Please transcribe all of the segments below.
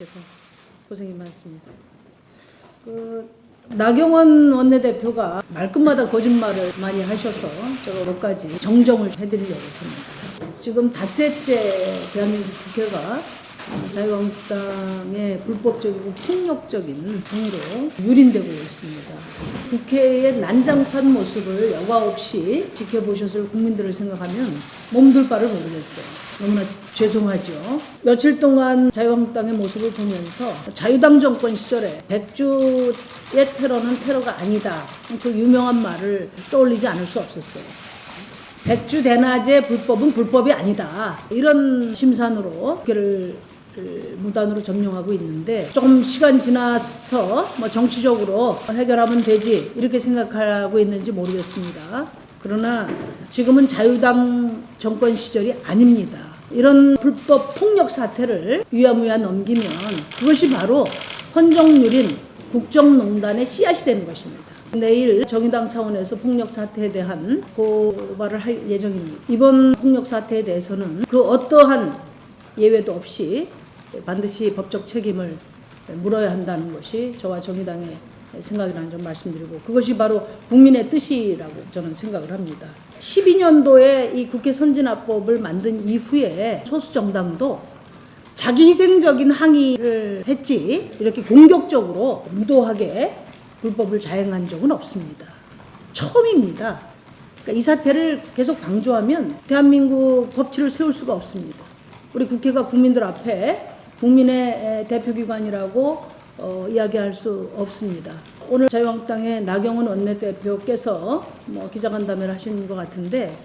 그래서 고생이 많습니다. 나경원 원내대표가 말끝마다 거짓말을 많이 하셔서 제가 몇 가지 정정을 해드리려고 합니다. 지금 닷새째 대한민국 국회가 자유한국당의 불법적이고 폭력적인 행위로 유린되고 있습니다. 국회의 난장판 모습을 여과 없이 지켜보셨을 국민들을 생각하면 몸둘 바를 모르겠어요. 너무나 죄송하죠. 며칠 동안 자유한국당의 모습을 보면서 자유당 정권 시절에 백주의 테러는 테러가 아니다. 그 유명한 말을 떠올리지 않을 수 없었어요. 백주 대낮에 불법은 불법이 아니다. 이런 심산으로 국회를 무단으로 점령하고 있는데 조금 시간 지나서 정치적으로 해결하면 되지 이렇게 생각하고 있는지 모르겠습니다. 그러나 지금은 자유당 정권 시절이 아닙니다. 이런 불법 폭력 사태를 유야무야 넘기면 그것이 바로 헌정유린 국정농단의 씨앗이 되는 것입니다. 내일 정의당 차원에서 폭력 사태에 대한 고발을 할 예정입니다. 이번 폭력 사태에 대해서는 그 어떠한 예외도 없이 반드시 법적 책임을 물어야 한다는 것이 저와 정의당의 생각이라는 점 말씀드리고, 그것이 바로 국민의 뜻이라고 저는 생각을 합니다. 12년도에 이 국회 선진화법을 만든 이후에 소수 정당도 자기 희생적인 항의를 했지 이렇게 공격적으로 무도하게 불법을 자행한 적은 없습니다. 처음입니다. 그러니까 이 사태를 계속 방조하면 대한민국 법치를 세울 수가 없습니다. 우리 국회가 국민들 앞에 국민의 대표기관이라고 이야기할 수 없습니다. 오늘 자유한국당의 나경원 원내대표께서 기자간담회를 하신 것 같은데,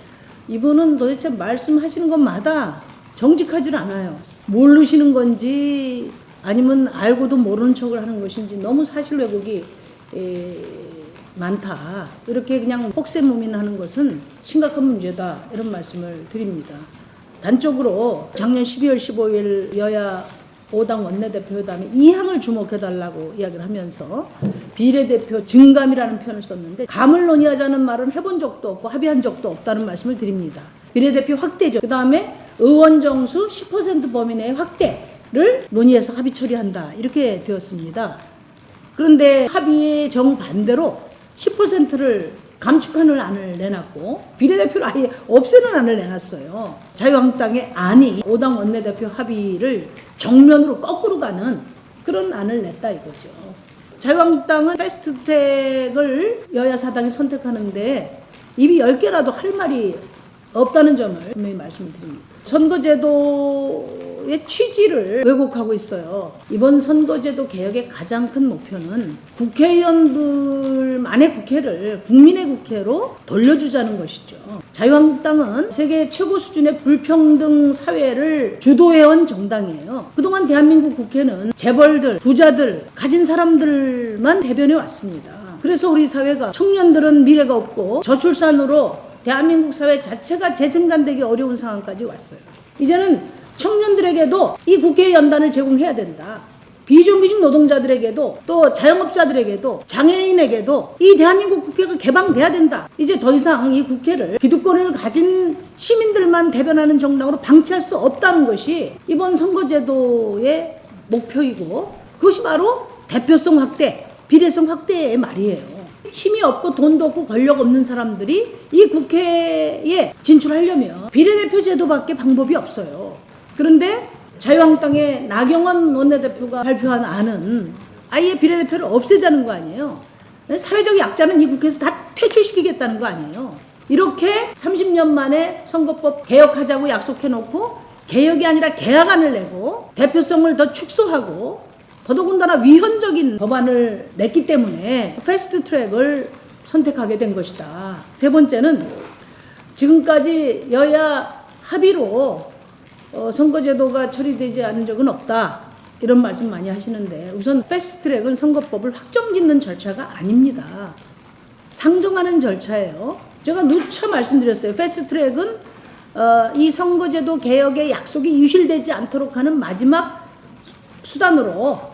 이분은 도대체 말씀하시는 것마다 정직하지 않아요. 모르시는 건지 아니면 알고도 모르는 척을 하는 것인지 너무 사실 왜곡이 많다. 이렇게 그냥 혹세무민하는 것은 심각한 문제다. 이런 말씀을 드립니다. 단적으로 작년 12월 15일 여야 5당 원내대표회담에 이 항을 주목해달라고 이야기를 하면서 비례대표 증감이라는 표현을 썼는데, 감을 논의하자는 말은 해본 적도 없고 합의한 적도 없다는 말씀을 드립니다. 비례대표 확대죠. 그 다음에 의원 정수 10% 범위 내의 확대를 논의해서 합의 처리한다. 이렇게 되었습니다. 그런데 합의의 정반대로 10%를 감축하는 안을 내놨고 비례대표를 아예 없애는 안을 내놨어요. 자유한국당의 안이 5당 원내대표 합의를 정면으로 거꾸로 가는 그런 안을 냈다 이거죠. 자유한국당은 패스트트랙을 여야 사당이 선택하는데 입이 10개라도 할 말이 없다는 점을 분명히 말씀드립니다. 선거제도의 취지를 왜곡하고 있어요. 이번 선거제도 개혁의 가장 큰 목표는 국회의원들만의 국회를 국민의 국회로 돌려주자는 것이죠. 자유한국당은 세계 최고 수준의 불평등 사회를 주도해온 정당이에요. 그동안 대한민국 국회는 재벌들, 부자들, 가진 사람들만 대변해 왔습니다. 그래서 우리 사회가 청년들은 미래가 없고 저출산으로 대한민국 사회 자체가 재생산되기 어려운 상황까지 왔어요. 이제는 청년들에게도 이 국회의 연단을 제공해야 된다. 비정규직 노동자들에게도 또 자영업자들에게도 장애인에게도 이 대한민국 국회가 개방돼야 된다. 이제 더 이상 이 국회를 기득권을 가진 시민들만 대변하는 정당으로 방치할 수 없다는 것이 이번 선거제도의 목표이고, 그것이 바로 대표성 확대, 비례성 확대의 말이에요. 힘이 없고 돈도 없고 권력 없는 사람들이 이 국회에 진출하려면 비례대표 제도밖에 방법이 없어요. 그런데 자유한국당의 나경원 원내대표가 발표한 안은 아예 비례대표를 없애자는 거 아니에요. 사회적 약자는 이 국회에서 다 퇴출시키겠다는 거 아니에요. 이렇게 30년 만에 선거법 개혁하자고 약속해놓고 개혁이 아니라 개혁안을 내고 대표성을 더 축소하고 더더군다나 위헌적인 법안을 냈기 때문에 패스트트랙을 선택하게 된 것이다. 세 번째는 지금까지 여야 합의로 선거제도가 처리되지 않은 적은 없다. 이런 말씀 많이 하시는데, 우선 패스트트랙은 선거법을 확정짓는 절차가 아닙니다. 상정하는 절차예요. 제가 누차 말씀드렸어요. 패스트트랙은 이 선거제도 개혁의 약속이 유실되지 않도록 하는 마지막 수단으로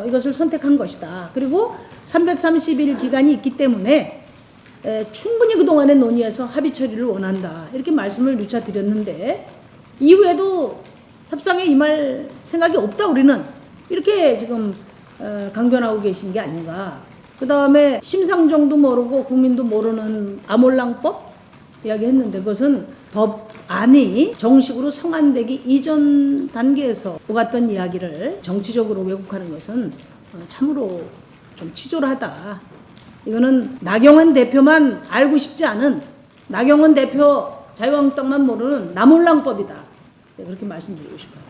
이것을 선택한 것이다. 그리고 330일 기간이 있기 때문에 충분히 그동안의 논의에서 합의 처리를 원한다. 이렇게 말씀을 누차 드렸는데, 이후에도 협상에 임할 생각이 없다 우리는. 이렇게 지금 강변하고 계신 게 아닌가. 그 다음에 심상정도 모르고 국민도 모르는 아몰랑법 이야기했는데 그것은 법안이 정식으로 성안되기 이전 단계에서 오갔던 이야기를 정치적으로 왜곡하는 것은 참으로 좀 치졸하다. 이거는 나경원 대표만 알고 싶지 않은, 나경원 대표 자유한국당만 모르는 나몰랑법이다. 네, 그렇게 말씀드리고 싶어요.